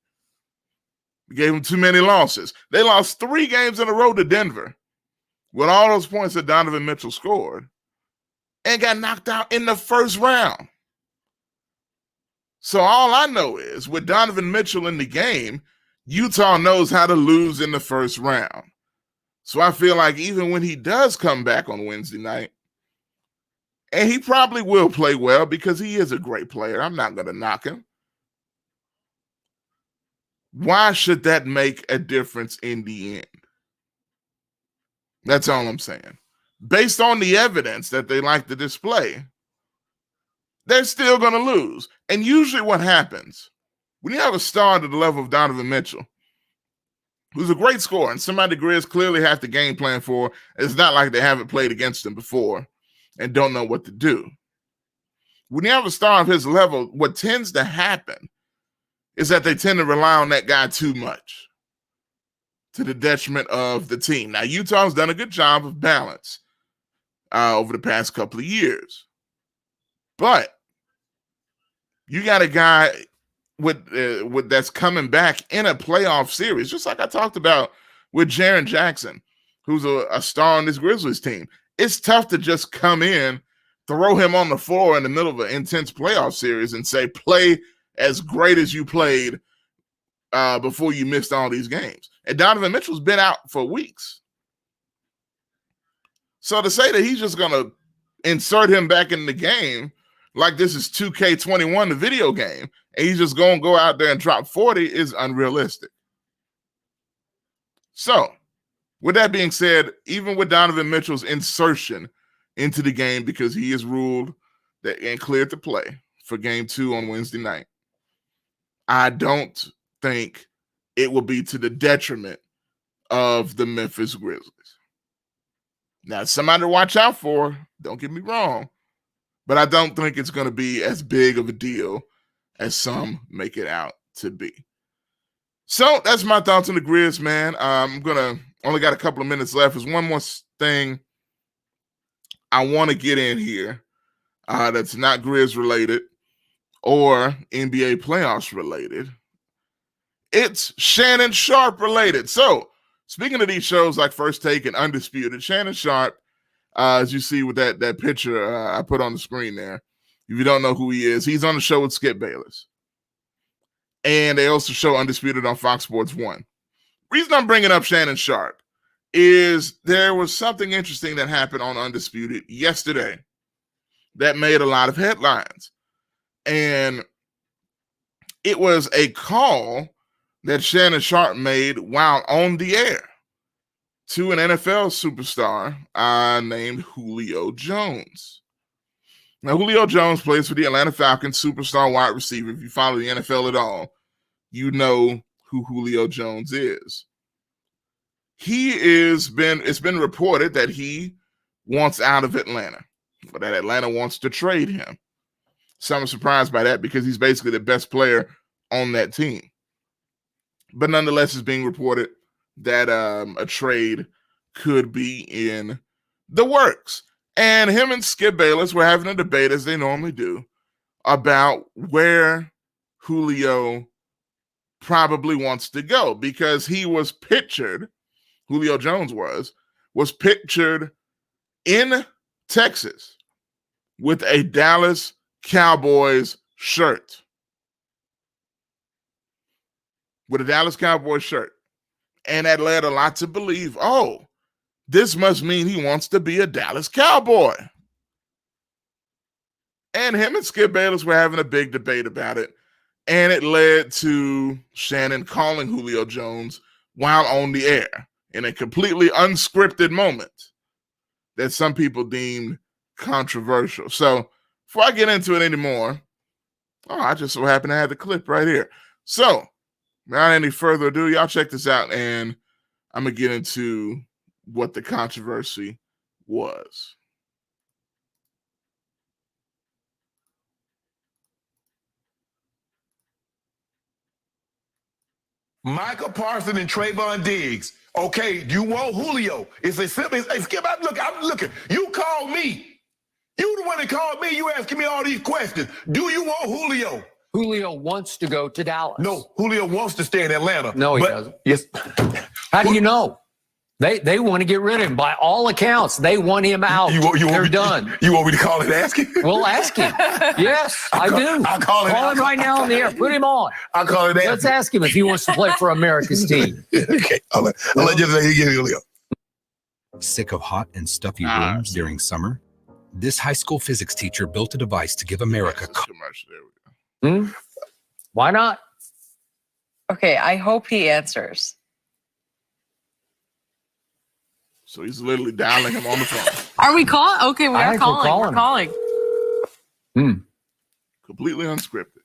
We gave them too many losses. They lost 3 games in a row to Denver with all those points that Donovan Mitchell scored and got knocked out in the first round. So all I know is with Donovan Mitchell in the game, Utah knows how to lose in the first round. So I feel like even when he does come back on Wednesday night, and he probably will play well because he is a great player. I'm not going to knock him. Why should that make a difference in the end? That's all I'm saying. Based on the evidence that they like to display, they're still going to lose. And usually what happens, when you have a star to the level of Donovan Mitchell, who's a great scorer, and somebody the Grizz clearly have to game plan for, it's not like they haven't played against him before and don't know what to do. When you have a star of his level, what tends to happen is that they tend to rely on that guy too much to the detriment of the team. Now, Utah's done a good job of balance over the past couple of years. But you got a guy with that's coming back in a playoff series, just like I talked about with Jaren Jackson, who's a star on this Grizzlies team. It's tough to just come in, throw him on the floor in the middle of an intense playoff series and say, play as great as you played before you missed all these games. And Donovan Mitchell's been out for weeks. So to say that he's just going to insert him back in the game like this is 2K21, the video game, and he's just going to go out there and drop 40 is unrealistic. So, with that being said, even with Donovan Mitchell's insertion into the game because he is ruled that and cleared to play for Game 2 on Wednesday night, I don't think it will be to the detriment of the Memphis Grizzlies. Now, somebody to watch out for, don't get me wrong, but I don't think it's going to be as big of a deal as some make it out to be. So that's my thoughts on the Grizz, man. I'm going to only got a couple of minutes left. There's one more thing I want to get in here that's not Grizz related. or NBA playoffs related. It's Shannon Sharpe related. So, speaking of these shows like First Take and Undisputed, Shannon Sharpe, as you see with that picture I put on the screen there, if you don't know who he is, he's on the show with Skip Bayless. And they also show Undisputed on Fox Sports 1. Reason I'm bringing up Shannon Sharpe is there was something interesting that happened on Undisputed yesterday that made a lot of headlines. And it was a call that Shannon Sharpe made while on the air to an NFL superstar named Julio Jones. Now, Julio Jones plays for the Atlanta Falcons, superstar wide receiver. If you follow the NFL at all, you know who Julio Jones is. It's been reported that he wants out of Atlanta, but that Atlanta wants to trade him. Some are surprised by that because he's basically the best player on that team. But nonetheless, it's being reported that a trade could be in the works. And him and Skip Bayless were having a debate, as they normally do, about where Julio probably wants to go, because he was pictured, Julio Jones was pictured in Texas with a Dallas Cowboys shirt. With a Dallas Cowboys shirt. And that led a lot to believe, oh, this must mean he wants to be a Dallas Cowboy. And him and Skip Bayless were having a big debate about it. And it led to Shannon calling Julio Jones while on the air in a completely unscripted moment that some people deemed controversial. So before I get into it anymore, I just so happen to have the clip right here. So without any further ado, y'all check this out, and I'm going to get into what the controversy was. Michael Parsons and Trayvon Diggs. Okay, you want Julio. It's as simple as, hey, Skip, I'm looking. You called me. You the one that called me. You asking me all these questions. Do you want Julio? Julio wants to go to Dallas. No, Julio wants to stay in Atlanta. No, he doesn't. Yes. How do you know? They want to get rid of him. By all accounts, they want him out. They're done. You want me to call and ask him? We'll ask him. Yes, I do. I'll call him right now on the air. Put him on. I'll call it. Let's ask him if he wants to play for America's team. Okay, I'll let you say he get Julio. Sick of hot and stuffy rooms during summer? This high school physics teacher built a device to give America. Why not? Okay, I hope he answers. So he's literally dialing him on the phone. Are we calling? Okay, we are calling. We're calling. Completely unscripted.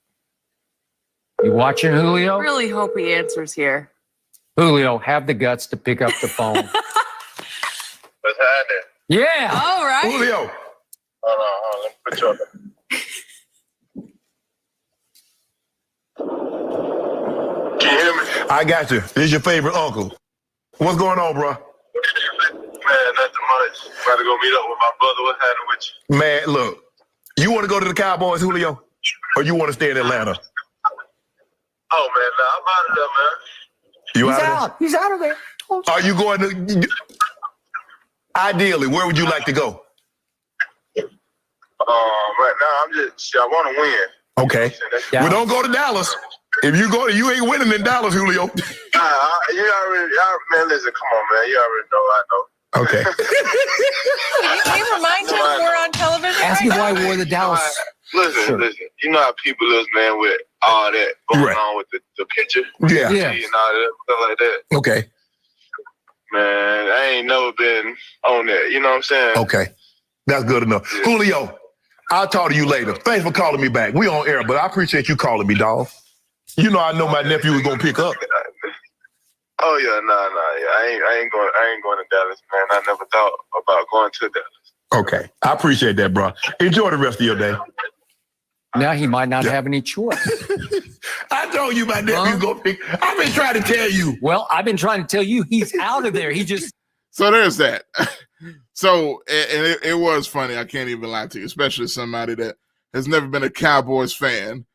You watching, Julio? I really hope he answers here. Julio, have the guts to pick up the phone. What's happening? Yeah. All right. Julio. Hold on. Let me put you up. Can you hear me? I got you. This is your favorite uncle. What's going on, bro? Man, nothing much. About to go meet up with my brother. What's happening with you? Man, look. You want to go to the Cowboys, Julio? Or you want to stay in Atlanta? Oh, man, nah, I'm out of there, man. You He's out out. of He's out of there. there? Are you going to... Ideally, where would you like to go? Right now, I want to win. Okay. Well, don't go to Dallas. If you go, you ain't winning in Dallas, Julio. You already, man, listen, come on, man. You already know, I know. Okay. Can you remind him we're on television? Ask him why we're the Dallas. Listen. You know how people is, man, with all that going on with the picture. Yeah. And all that, stuff like that. Okay. Man, I ain't never been on that. You know what I'm saying? Okay. That's good enough. Yeah. Julio, I'll talk to you later. Thanks for calling me back. We on air, but I appreciate you calling me, dog. You know I know my nephew was gonna pick up. Oh yeah, nah. I ain't going to Dallas, man. I never thought about going to Dallas. Okay. I appreciate that, bro. Enjoy the rest of your day. Now he might not have any choice. I told you my nephew's gonna pick. I've been trying to tell you. Well, I've been trying to tell you he's out of there. He just So there's that. So it was funny. I can't even lie to you, especially somebody that has never been a Cowboys fan.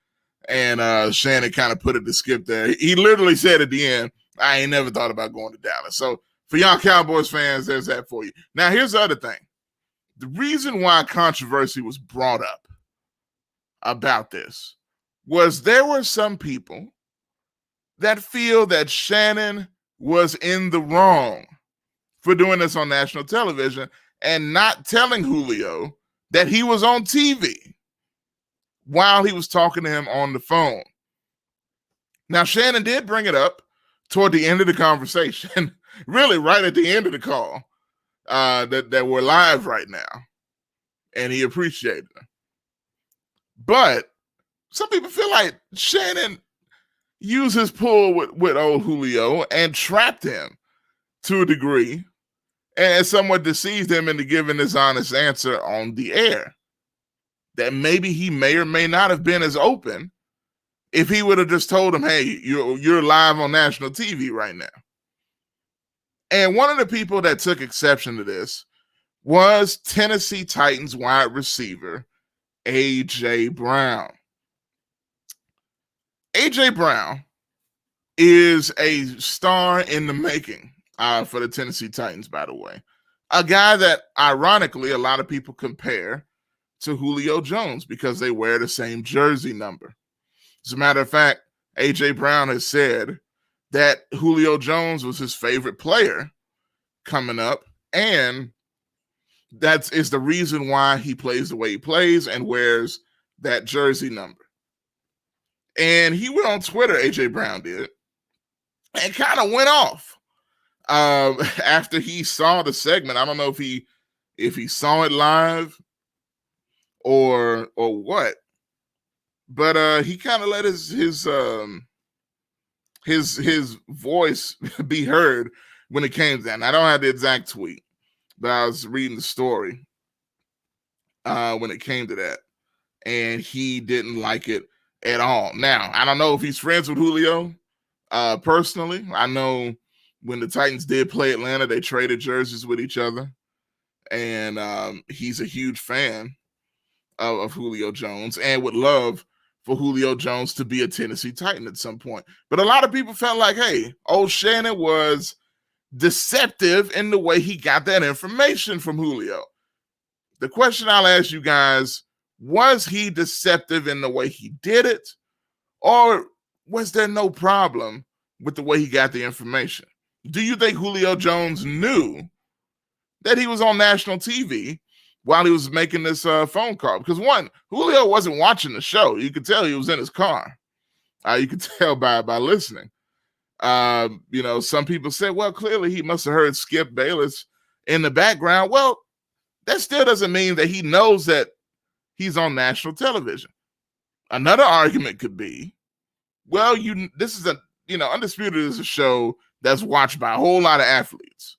And Shannon kind of put it to Skip there. He literally said at the end, I ain't never thought about going to Dallas. So for y'all Cowboys fans, there's that for you. Now, here's the other thing. The reason why controversy was brought up about this was there were some people that feel that Shannon was in the wrong for doing this on national television and not telling Julio that he was on TV while he was talking to him on the phone. Now, Shannon did bring it up toward the end of the conversation, really right at the end of the call, that we're live right now, and he appreciated it. But some people feel like Shannon used his pull with old Julio and trapped him to a degree and somewhat deceived him into giving this honest answer on the air. That maybe he may or may not have been as open if he would have just told him, hey, you're live on national TV right now. And one of the people that took exception to this was Tennessee Titans wide receiver A.J. Brown. A.J. Brown is a star in the making for the Tennessee Titans, by the way. A guy that, ironically, a lot of people compare to Julio Jones because they wear the same jersey number. As a matter of fact, A.J. Brown has said that Julio Jones was his favorite player coming up, and that is the reason why he plays the way he plays and wears that jersey number. And he went on Twitter, A.J. Brown did, and kind of went off after he saw the segment. I don't know if he saw it live or what, but he kind of let his voice be heard when it came to that. And I don't have the exact tweet, but I was reading the story when it came to that, and he didn't like it at all. Now, I don't know if he's friends with Julio personally. I know when the Titans did play Atlanta, they traded jerseys with each other, and he's a huge fan of Julio Jones and would love for Julio Jones to be a Tennessee Titan at some point. But a lot of people felt like, hey, old Shannon was deceptive in the way he got that information from Julio. The question I'll ask you guys, was he deceptive in the way he did it, or was there no problem with the way he got the information? Do you think Julio Jones knew that he was on national TV while he was making this phone call? Because one, Julio wasn't watching the show. You could tell he was in his car. You could tell by listening. Some people said, well, clearly he must have heard Skip Bayless in the background. Well, that still doesn't mean that he knows that he's on national television. Another argument could be, well, this is Undisputed is a show that's watched by a whole lot of athletes,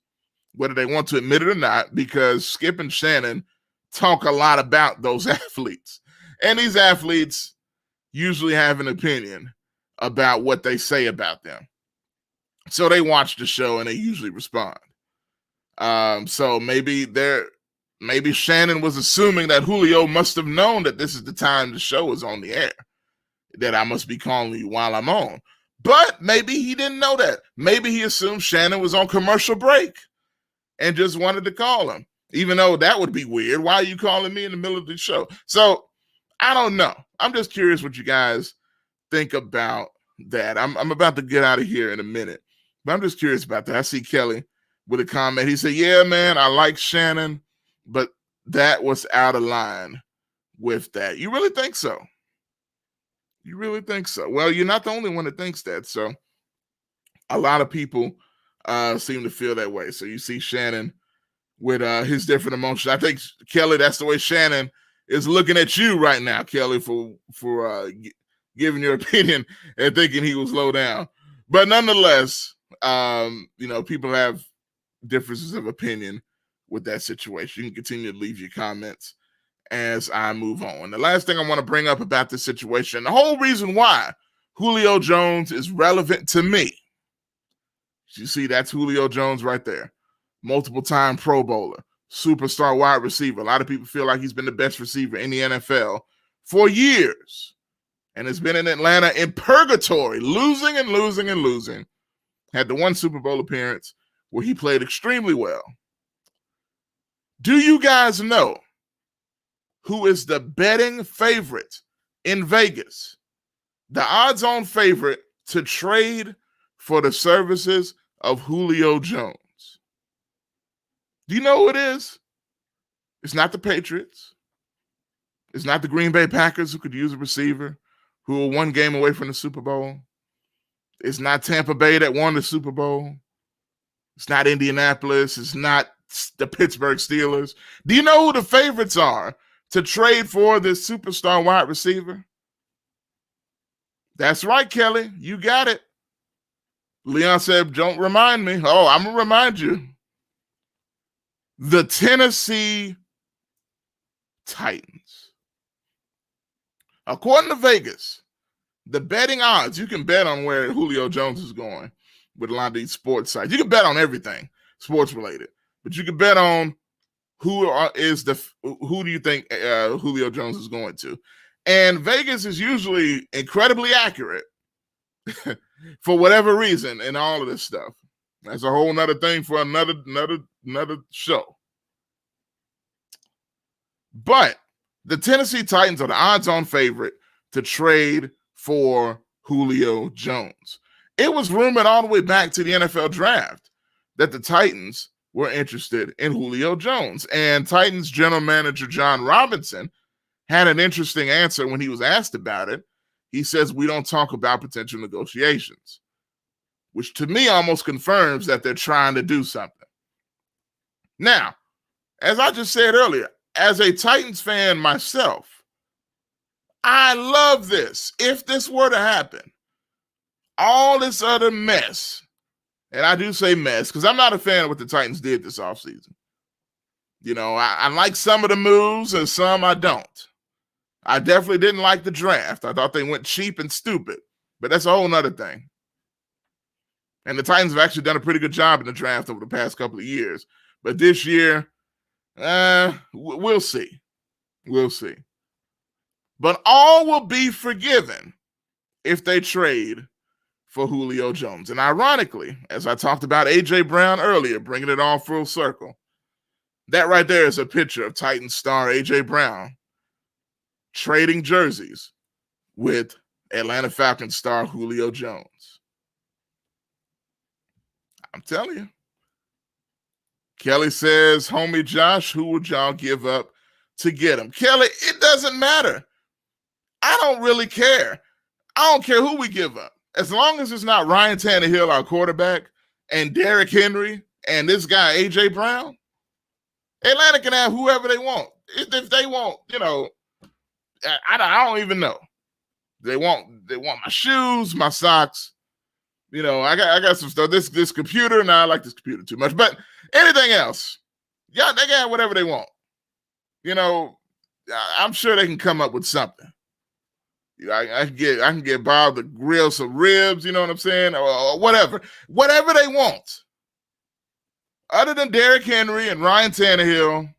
whether they want to admit it or not, because Skip and Shannon talk a lot about those athletes. And these athletes usually have an opinion about what they say about them. So they watch the show and they usually respond. So maybe Shannon was assuming that Julio must have known that this is the time the show is on the air, that I must be calling you while I'm on. But maybe he didn't know that. Maybe he assumed Shannon was on commercial break and just wanted to call him, even though that would be weird. Why are you calling me in the middle of the show? So I don't know. I'm just curious what you guys think about that. I'm about to get out of here in a minute, but I'm just curious about that. I see Kelly with a comment. He said, yeah, man, I like Shannon, but that was out of line with that. You really think so? You really think so? Well, you're not the only one that thinks that. So a lot of people seem to feel that way. So you see Shannon with his different emotions. I think, Kelly, that's the way Shannon is looking at you right now, Kelly, for giving your opinion and thinking he was low down. But nonetheless, people have differences of opinion with that situation. You can continue to leave your comments as I move on. The last thing I want to bring up about this situation, the whole reason why Julio Jones is relevant to me. You see, that's Julio Jones right there. Multiple-time Pro Bowler, superstar wide receiver. A lot of people feel like he's been the best receiver in the NFL for years and has been in Atlanta in purgatory, losing and losing and losing. Had the one Super Bowl appearance where he played extremely well. Do you guys know who is the betting favorite in Vegas? The odds-on favorite to trade for the services of Julio Jones. Do you know who it is? It's not the Patriots. It's not the Green Bay Packers, who could use a receiver, who are one game away from the Super Bowl. It's not Tampa Bay that won the Super Bowl. It's not Indianapolis. It's not the Pittsburgh Steelers. Do you know who the favorites are to trade for this superstar wide receiver? That's right, Kelly. You got it. Leon said, don't remind me. Oh, I'm going to remind you. The Tennessee Titans. According to Vegas, the betting odds, you can bet on where Julio Jones is going with a lot of these sports sites. You can bet on everything sports related, but you can bet on who do you think Julio Jones is going to. And Vegas is usually incredibly accurate for whatever reason in all of this stuff. That's a whole nother thing for another show. But the Tennessee Titans are the odds-on favorite to trade for Julio Jones. It was rumored all the way back to the NFL draft that the Titans were interested in Julio Jones. And Titans general manager John Robinson had an interesting answer when he was asked about it. He says, we don't talk about potential negotiations, which to me almost confirms that they're trying to do something. Now, as I just said earlier, as a Titans fan myself, I love this. If this were to happen, all this other mess, and I do say mess because I'm not a fan of what the Titans did this offseason. You know, I like some of the moves and some I don't. I definitely didn't like the draft. I thought they went cheap and stupid, but that's a whole nother thing. And the Titans have actually done a pretty good job in the draft over the past couple of years. But this year, we'll see. We'll see. But all will be forgiven if they trade for Julio Jones. And ironically, as I talked about A.J. Brown earlier, bringing it all full circle, that right there is a picture of Titans star A.J. Brown trading jerseys with Atlanta Falcons star Julio Jones. I'm telling you. Kelly says, homie Josh, who would y'all give up to get him? Kelly, it doesn't matter. I don't really care. I don't care who we give up. As long as it's not Ryan Tannehill, our quarterback, and Derrick Henry, and this guy, A.J. Brown, Atlanta can have whoever they want. If they want, you know, I don't even know. They want my shoes, my socks. You know, I got some stuff. This computer, I like this computer too much. But anything else, yeah, they can have whatever they want. You know, I'm sure they can come up with something. I can get Bob to grill some ribs, you know what I'm saying? Or whatever. Whatever they want. Other than Derrick Henry and Ryan Tannehill,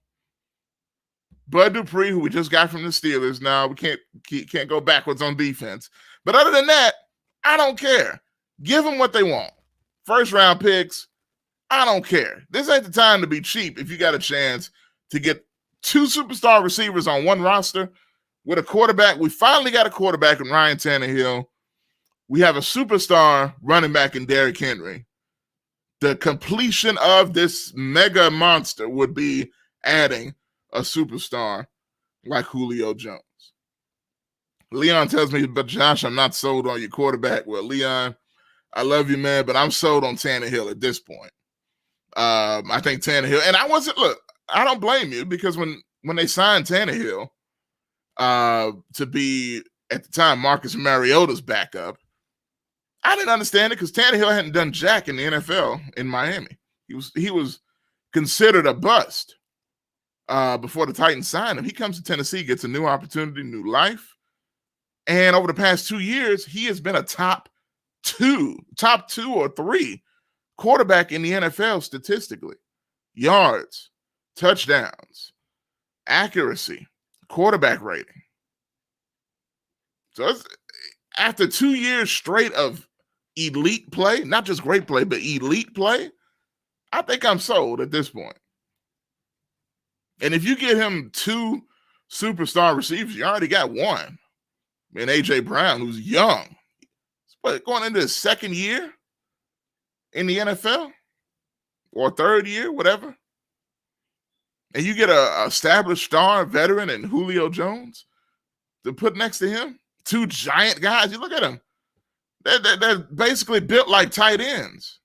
Bud Dupree, who we just got from the Steelers. Now we can't go backwards on defense. But other than that, I don't care. Give them what they want. First round picks, I don't care. This ain't the time to be cheap if you got a chance to get two superstar receivers on one roster with a quarterback. We finally got a quarterback in Ryan Tannehill. We have a superstar running back in Derrick Henry. The completion of this mega monster would be adding a superstar like Julio Jones. Leon tells me, but Josh, I'm not sold on your quarterback. Well, Leon, I love you, man, but I'm sold on Tannehill at this point. I think Tannehill, and I don't blame you because when they signed Tannehill to be, at the time, Marcus Mariota's backup, I didn't understand it because Tannehill hadn't done jack in the NFL in Miami. He was considered a bust before the Titans signed him. He comes to Tennessee, gets a new opportunity, new life. And over the past 2 years, he has been a top two or three quarterback in the NFL statistically. Yards, touchdowns, accuracy, quarterback rating. So after 2 years straight of elite play, not just great play, but elite play, I think I'm sold at this point. And if you get him 2 superstar receivers, you already got one. And A.J. Brown, who's young, but going into his second year in the NFL or third year, whatever. And you get a established star veteran and Julio Jones to put next to him. 2 giant guys. You look at them. They're basically built like tight ends.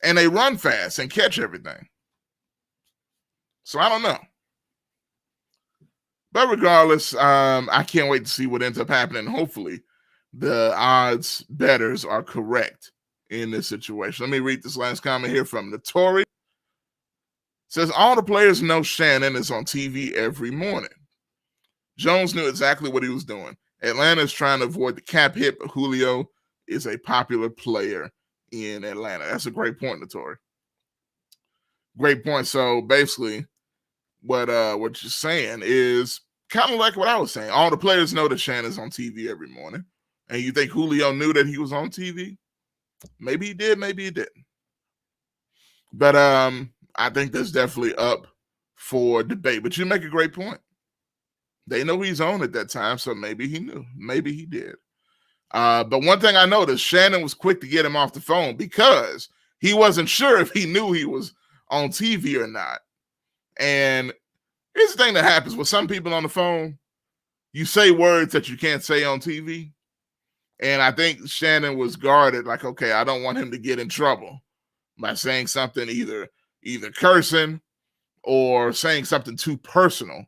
And they run fast and catch everything. So I don't know. But regardless, I can't wait to see what ends up happening. Hopefully, the odds bettors are correct in this situation. Let me read this last comment here from Notori. It says, all the players know Shannon is on TV every morning. Jones knew exactly what he was doing. Atlanta is trying to avoid the cap hit, but Julio is a popular player in Atlanta. That's a great point, Notori. Great point. So basically, what you're saying is kind of like what I was saying. All the players know that Shannon's on TV every morning. And you think Julio knew that he was on TV? Maybe he did, maybe he didn't. But I think that's definitely up for debate. But you make a great point. They know he's on at that time, so maybe he knew. Maybe he did. But one thing I noticed, Shannon was quick to get him off the phone because he wasn't sure if he knew he was on TV or not. And here's the thing that happens with some people on the phone. You say words that you can't say on TV. And I think Shannon was guarded, like, okay, I don't want him to get in trouble by saying something either cursing or saying something too personal.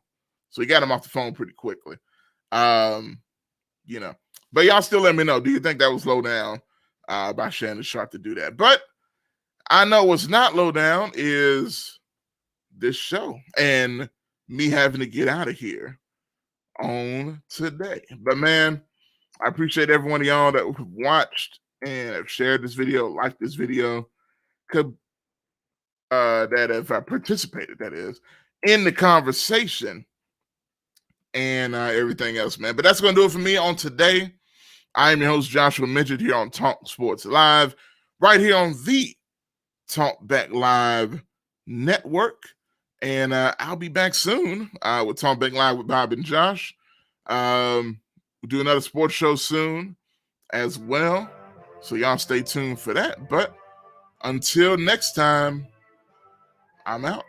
So he got him off the phone pretty quickly. You know. But y'all still let me know. Do you think that was low down by Shannon Sharpe to do that? But I know what's not low down is this show and me having to get out of here on today. But man, I appreciate every one of y'all that watched and have shared this video, liked this video, that have participated, that is, in the conversation and everything else, man. But that's going to do it for me on today. I am your host, Joshua Midgett, here on Talk Sports Live, right here on the Talk Back Live network. And I'll be back soon with Talk Back Live with Bob and Josh. We'll do another sports show soon as well. So y'all stay tuned for that. But until next time, I'm out.